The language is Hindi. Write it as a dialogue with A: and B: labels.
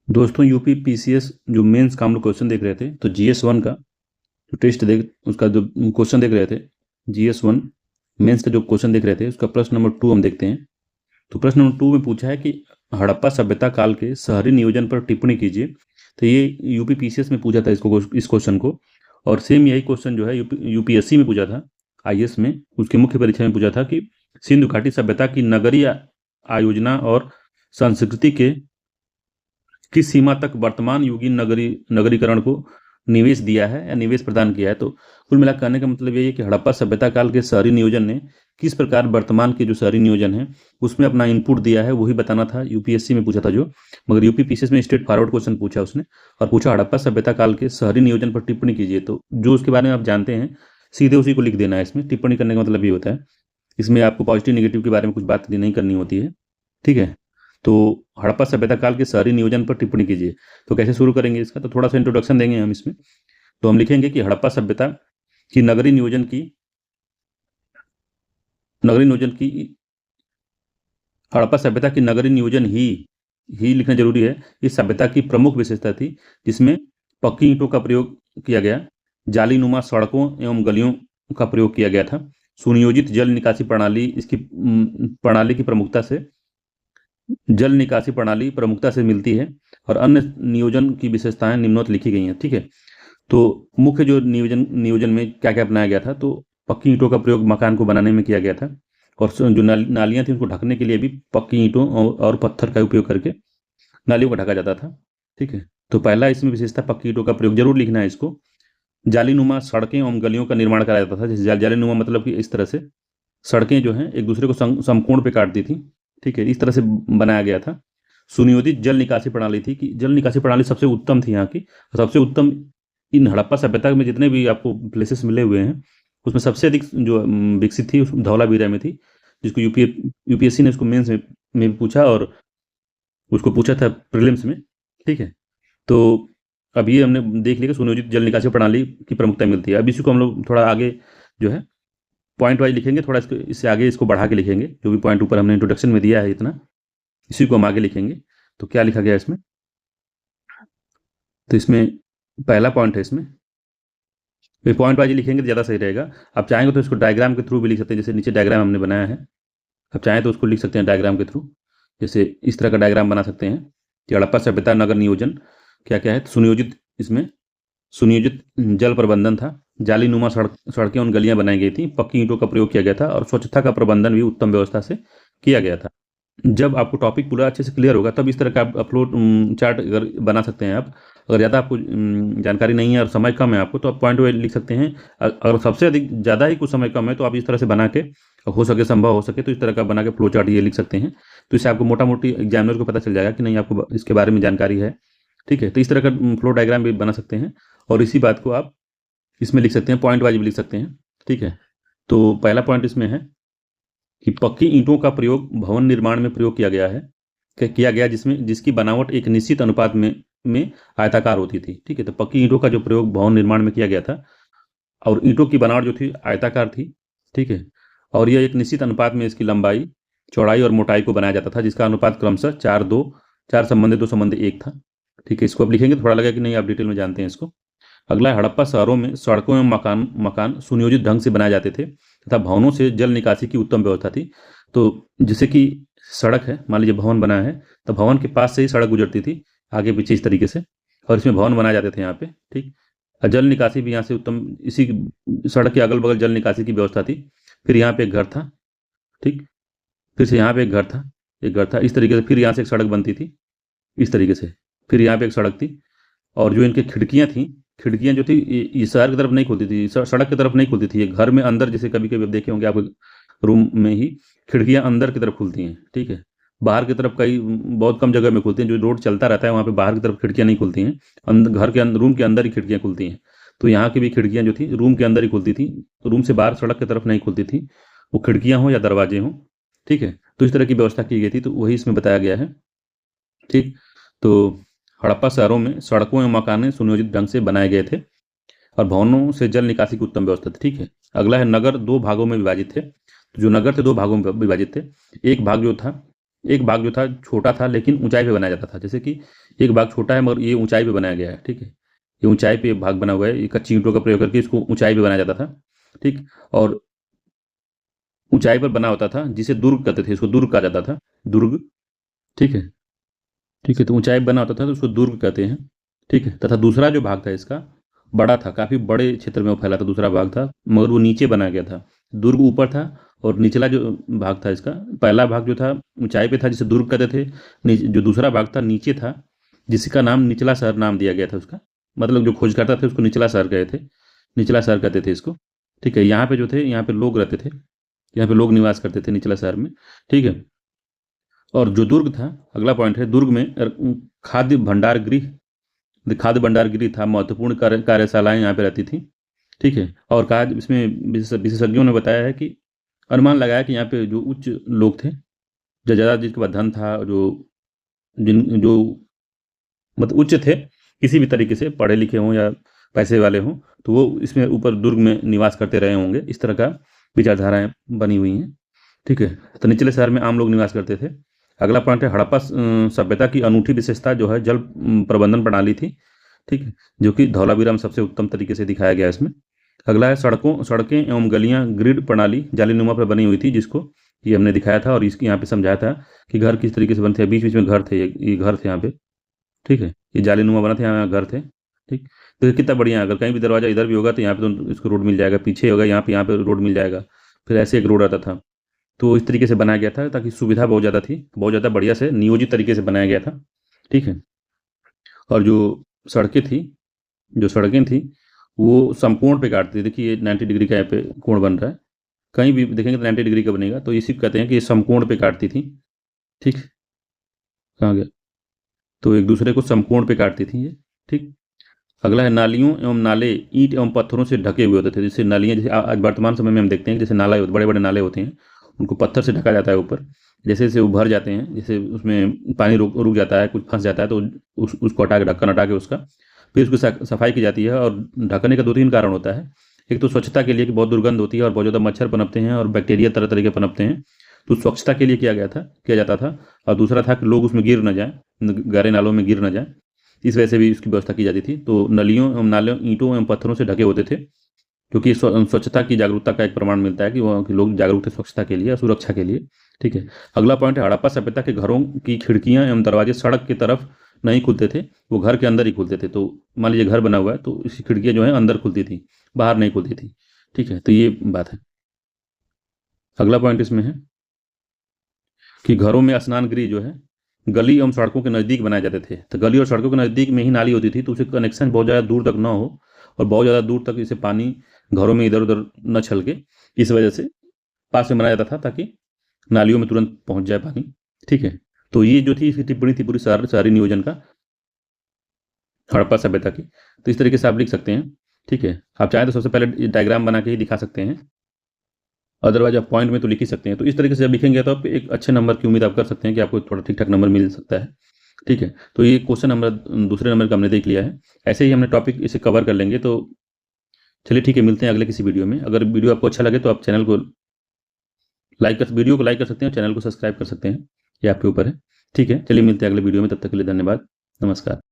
A: दोस्तों यूपी पीसीएस जो मेंस का हम लोग क्वेश्चन देख रहे थे, तो जीएस 1 का जो टेस्ट देख उसका जो क्वेश्चन देख रहे थे, जीएस 1 मेंस का जो क्वेश्चन देख रहे थे उसका प्रश्न नंबर 2 हम देखते हैं। तो प्रश्न नंबर 2 में पूछा है कि हड़प्पा सभ्यता काल के शहरी नियोजन पर टिप्पणी कीजिए। तो ये यूपी पीसीएस में पूछा था इस क्वेश्चन को, और सेम यही क्वेश्चन जो है यूपीएससी में पूछा था, आईएएस में उसकी मुख्य परीक्षा में पूछा था कि सिंधु घाटी सभ्यता की नगरीय आयोजना और संस्कृति के किस सीमा तक वर्तमान युगीन नगरीकरण को निवेश दिया है या निवेश प्रदान किया है। तो कुल मिलाकर कहने का मतलब यही है कि हड़प्पा सभ्यता काल के शहरी नियोजन ने किस प्रकार वर्तमान के जो शहरी नियोजन है उसमें अपना इनपुट दिया है, वही बताना था। यूपीएससी में पूछा था जो, मगर यूपी पीसीएस में स्ट्रेट फॉरवर्ड क्वेश्चन पूछा उसने, और पूछा हड़प्पा सभ्यता काल के शहरी नियोजन पर टिप्पणी कीजिए। तो जो उसके बारे में आप जानते हैं सीधे उसी को लिख देना है। इसमें टिप्पणी करने का मतलब ये होता है, इसमें आपको पॉजिटिव निगेटिव के बारे में कुछ बात नहीं करनी होती है, ठीक है। तो हड़प्पा सभ्यता काल के शहरी नियोजन पर टिप्पणी कीजिए। तो कैसे शुरू करेंगे इसका, तो थोड़ा सा इंट्रोडक्शन देंगे हम इसमें। तो हम लिखेंगे कि हड़प्पा सभ्यता की नगरीय नियोजन की हड़प्पा सभ्यता की नगरीय नियोजन ही लिखना जरूरी है। इस सभ्यता की प्रमुख विशेषता थी जिसमें पक्की ईंटों का प्रयोग किया गया, जाली नुमा सड़कों एवं गलियों का प्रयोग किया गया था, सुनियोजित जल निकासी प्रणाली इसकी प्रणाली की प्रमुखता से जल निकासी प्रणाली प्रमुखता से मिलती है, और अन्य नियोजन की विशेषताएं निम्नोक्त लिखी गई हैं, ठीक है। तो मुख्य जो नियोजन में क्या क्या अपनाया गया था, तो पक्की ईंटों का प्रयोग मकान को बनाने में किया गया था, और जो नालियां थी उनको ढकने के लिए भी पक्की ईंटों और पत्थर का उपयोग करके नालियों को ढका जाता था, ठीक है। तो पहला इसमें विशेषता पक्की ईंटों का प्रयोग जरूर लिखना है इसको। जालीनुमा सड़कें एवं गलियों का निर्माण कराया जाता था। जैसे जालीनुमा मतलब कि इस तरह से सड़कें जो हैं एक दूसरे को समकोण पे काटती थी, ठीक है, इस तरह से बनाया गया था। सुनियोजित जल निकासी प्रणाली थी, कि जल निकासी प्रणाली सबसे उत्तम थी यहाँ की, सबसे उत्तम इन हड़प्पा सभ्यता में जितने भी आपको प्लेसेस मिले हुए हैं उसमें सबसे अधिक जो विकसित थी धौलावीरा में थी, जिसको यूपीएससी ने उसको मेंस में भी पूछा और उसको पूछा था प्रीलिम्स में, ठीक है। तो अब ये हमने देख लिया कि सुनियोजित जल निकासी प्रणाली की प्रमुखता मिलती है। अब इसी को हम लोग थोड़ा आगे जो है पॉइंट वाइज लिखेंगे, थोड़ा इससे आगे इसको बढ़ा के लिखेंगे। जो भी पॉइंट ऊपर हमने इंट्रोडक्शन में दिया है इतना, इसी को हम आगे लिखेंगे। तो क्या लिखा गया इसमें, तो इसमें पहला पॉइंट है, इसमें पॉइंट वाइज लिखेंगे तो ज़्यादा सही रहेगा। आप चाहेंगे तो इसको डायग्राम के थ्रू भी लिख सकते हैं, जैसे नीचे डायग्राम हमने बनाया है, आप चाहें तो उसको लिख सकते हैं डायग्राम के थ्रू। जैसे इस तरह का डायग्राम बना सकते हैं कि हड़प्पा सभ्यता नगर नियोजन क्या क्या है। तो सुनियोजित, इसमें सुनियोजित जल प्रबंधन था, जाली नुमा सड़कें और गलियां बनाई गई थी, पक्की ईंटों का प्रयोग किया गया था, और स्वच्छता का प्रबंधन भी उत्तम व्यवस्था से किया गया था। जब आपको टॉपिक पूरा अच्छे से क्लियर होगा तब इस तरह का आप अपलोड चार्ट अगर बना सकते हैं आप। अगर ज़्यादा आपको जानकारी नहीं है और समय कम है आपको, तो आप पॉइंट वाइज लिख सकते हैं। अगर सबसे अधिक ज़्यादा ही कुछ समय कम है तो आप इस तरह से बना के, हो सके संभव हो सके तो इस तरह का बना के फ्लो चार्ट ये लिख सकते हैं। तो इससे आपको मोटा मोटी एग्जामिनर को पता चल जाएगा कि नहीं आपको इसके बारे में जानकारी है, ठीक है। तो इस तरह का फ्लो डायग्राम भी बना सकते हैं, और इसी बात को आप इसमें लिख सकते हैं, पॉइंट वाइज भी लिख सकते हैं, ठीक है। तो पहला पॉइंट इसमें है कि पक्की ईंटों का प्रयोग भवन निर्माण में प्रयोग किया गया जिसकी बनावट एक निश्चित अनुपात में आयताकार होती थी, ठीक है। तो पक्की ईंटों का जो प्रयोग भवन निर्माण में किया गया था, और ईंटों की बनावट जो थी आयताकार थी, ठीक है। और यह एक निश्चित अनुपात में इसकी लंबाई, चौड़ाई और मोटाई को बनाया जाता था, जिसका अनुपात क्रमशः 4:2 था, ठीक है। इसको अब लिखेंगे, थोड़ा लगा कि नहीं आप डिटेल में जानते हैं इसको। अगला है, हड़प्पा शहरों में सड़कों एवं मकान सुनियोजित ढंग से बनाए जाते थे तथा भवनों से जल निकासी की उत्तम व्यवस्था थी। तो जैसे कि सड़क है, मान लीजिए भवन बना है, तो भवन के पास से ही सड़क गुजरती थी आगे पीछे इस तरीके से, और इसमें भवन बनाए जाते थे यहाँ पे, ठीक। और जल निकासी भी यहाँ से उत्तम, इसी सड़क के अगल बगल जल निकासी की व्यवस्था थी। फिर यहाँ पे एक घर था, ठीक, फिर से यहाँ पे एक घर था इस तरीके से, फिर यहाँ से एक सड़क बनती थी इस तरीके से, फिर यहाँ पे एक सड़क थी, और जो इनकी खिड़कियाँ थी, खिड़कियाँ जो थी ये शहर की तरफ नहीं खुलती थी, सड़क की तरफ नहीं खुलती थी, ये घर में अंदर, जैसे कभी कभी आप देखे होंगे आपके रूम में ही खिड़कियाँ अंदर की तरफ खुलती हैं, ठीक है। बाहर की तरफ कई बहुत कम जगह में खुलती हैं, जो रोड चलता रहता है वहाँ पे बाहर की तरफ खिड़कियाँ नहीं खुलती हैं, अंदर घर के रूम के अंदर ही खिड़कियाँ खुलती हैं। तो यहाँ की भी खिड़कियाँ जो थी रूम के अंदर ही खुलती थी, रूम से बाहर सड़क की तरफ नहीं खुलती थी, वो खिड़कियाँ हों या दरवाजे हों, ठीक है। तो इस तरह की व्यवस्था की गई थी, तो वही इसमें बताया गया है, ठीक। तो हड़प्पा शहरों में सड़कों एवं मकान सुनियोजित ढंग से बनाए गए थे, और भवनों से जल निकासी की उत्तम व्यवस्था थी, ठीक है। अगला है, नगर दो भागों में विभाजित थे। तो जो नगर थे दो भागों में विभाजित थे। एक भाग जो था एक बाग जो था छोटा था लेकिन ऊंचाई पे बनाया जाता था। जैसे कि एक बाग छोटा है मगर ये ऊंचाई पे बनाया गया है, ठीक है, ये ऊंचाई पे भाग बना हुआ है, ये कच्ची ईंटों का प्रयोग करके इसको ऊंचाई पे बनाया जाता था, ठीक। और ऊंचाई पर बना होता था जिसे दुर्ग कहते थे, इसको दुर्ग कहा जाता था, दुर्ग, ठीक है, ठीक है। तो ऊंचाई पे बना होता था तो उसको दुर्ग कहते हैं, ठीक है। तथा दूसरा जो भाग था इसका बड़ा था, काफी बड़े क्षेत्र में वो फैला था, दूसरा भाग था मगर वो नीचे बनाया गया था। दुर्ग ऊपर था और निचला जो भाग था इसका, पहला भाग जो था ऊंचाई पे था जिसे दुर्ग कहते थे, जो दूसरा भाग था नीचे था जिसका नाम निचला शहर नाम दिया गया था उसका, मतलब जो खोज करता थे उसको निचला शहर गए थे, निचला शहर कहते थे इसको, ठीक है। यहाँ पे जो थे यहाँ पे लोग रहते थे, यहाँ पे लोग निवास करते थे निचला शहर में, ठीक है। और जो दुर्ग था, अगला पॉइंट है, दुर्ग में खाद्य भंडार गृह, खाद्य भंडार गृह था, महत्वपूर्ण कार्यशालाएं यहाँ पे रहती थी, ठीक है। और कहा इसमें विशेषज्ञों ने बताया है कि अनुमान लगाया कि यहाँ पे जो उच्च लोग थे, जो ज़्यादा जिनके पास धन था, जो मतलब उच्च थे किसी भी तरीके से, पढ़े लिखे हों या पैसे वाले हों, तो वो इसमें ऊपर दुर्ग में निवास करते रहे होंगे, इस तरह का विचारधाराएं बनी हुई हैं, ठीक है। तो निचले शहर में आम लोग निवास करते थे। अगला पॉइंट है हड़प्पा सभ्यता की अनूठी विशेषता जो है जल प्रबंधन प्रणाली थी, ठीक है, जो कि धौलावीरा में सबसे उत्तम तरीके से दिखाया गया है इसमें। अगला है सड़कें एवं गलियां ग्रिड प्रणाली जालीनुमा पर बनी हुई थी, जिसको ये हमने दिखाया था और इसकी यहाँ पे समझाया था कि घर किस तरीके से बनते हैं, बीच बीच में घर थे, ये घर थे यहाँ पे, ठीक है, ये जालीनुमा बना था, यहाँ घर थे, ठीक। तो ये कितना बढ़िया है, अगर कहीं भी दरवाजा इधर भी होगा तो यहाँ पे तो इसको रोड मिल जाएगा, पीछे होगा यहाँ पे रोड मिल जाएगा, फिर ऐसे एक रोड आता था। तो इस तरीके से बनाया गया था ताकि सुविधा बहुत ज़्यादा थी, बहुत ज़्यादा बढ़िया से नियोजित तरीके से बनाया गया था, ठीक है। और सड़कें थी जो सड़कें थी वो समकोण पे काटती थी। देखिए ये 90 डिग्री का यहाँ पे कोण बन रहा है, कहीं भी देखेंगे तो 90 डिग्री का बनेगा, तो इसी को कहते हैं कि ये समकोण पे काटती थी, ठीक। कहाँ गया, तो एक दूसरे को समकोण पे काटती थी ये, ठीक। अगला है नालियों एवं नाले ईंट एवं पत्थरों से ढके हुए होते थे। जैसे नालियाँ, जैसे आज वर्तमान समय में हम देखते हैं जैसे नाला, बड़े बड़े नाले होते हैं, उनको पत्थर से ढका जाता है ऊपर, जैसे जैसे वो भर जाते हैं, जैसे उसमें पानी रुक रुक जाता है, कुछ फंस जाता है, तो उसको हटा के, ढक्कन हटा के उसका फिर उसकी सफाई की जाती है। और ढकने का दो तीन कारण होता है, एक तो स्वच्छता के लिए कि बहुत दुर्गंध होती है और बहुत ज़्यादा मच्छर पनपते हैं और बैक्टीरिया तरह तरह के पनपते हैं, तो स्वच्छता के लिए किया जाता था। और दूसरा था कि लोग उसमें गिर न जाएं, गहरे नालों में गिर न जाएं, इस वजह से भी इसकी व्यवस्था की जाती थी। तो नलियों एवं नालों ईंटों एवं पत्थरों से ढके होते थे, क्योंकि स्वच्छता की जागरूकता का एक प्रमाण मिलता है कि वहाँ के लोग जागरूक थे स्वच्छता के लिए और सुरक्षा के लिए, ठीक है। अगला पॉइंट है हड़प्पा सभ्यता के घरों की खिड़कियां एवं दरवाजे सड़क की तरफ नहीं खुलते थे, वो घर के अंदर ही खुलते थे। तो मान लीजिए घर बना हुआ है तो इसकी खिड़कियां जो है अंदर खुलती थी, बाहर नहीं खुलती थी, ठीक है। तो ये बात है। अगला पॉइंट इसमें है कि घरों में स्नान गृह जो है गली एवं सड़कों के नज़दीक बनाए जाते थे। तो गली और सड़कों के नज़दीक में ही नाली होती थी, तो उसे कनेक्शन बहुत ज़्यादा दूर तक ना हो और बहुत ज़्यादा दूर तक इसे पानी घरों में इधर उधर न छलके, इस वजह से पास में बनाया जाता था ताकि नालियों में तुरंत पहुंच जाए पानी, ठीक है। तो ये जो थी इसकी टिप्पणी थी पूरी शहरी नियोजन का, हड़प्पा सभ्यता की। तो इस तरीके से आप लिख सकते हैं, ठीक है। आप चाहें तो सबसे पहले डायग्राम बना के ही दिखा सकते हैं, अदरवाइज आप पॉइंट में तो लिख ही सकते हैं। तो इस तरीके से जब लिखेंगे तो आप एक अच्छे नंबर की उम्मीद आप कर सकते हैं कि आपको थोड़ा ठीक ठाक नंबर मिल सकता है, ठीक है। तो ये क्वेश्चन नंबर दूसरे नंबर का हमने देख लिया है। ऐसे ही हमने टॉपिक इसे कवर कर लेंगे। तो चलिए ठीक है, मिलते हैं अगले किसी वीडियो में। अगर वीडियो आपको अच्छा लगे तो आप वीडियो को लाइक कर सकते हैं और चैनल को सब्सक्राइब कर सकते हैं, ये आपके ऊपर है, ठीक है। चलिए मिलते हैं अगले वीडियो में, तब तक के लिए धन्यवाद, नमस्कार।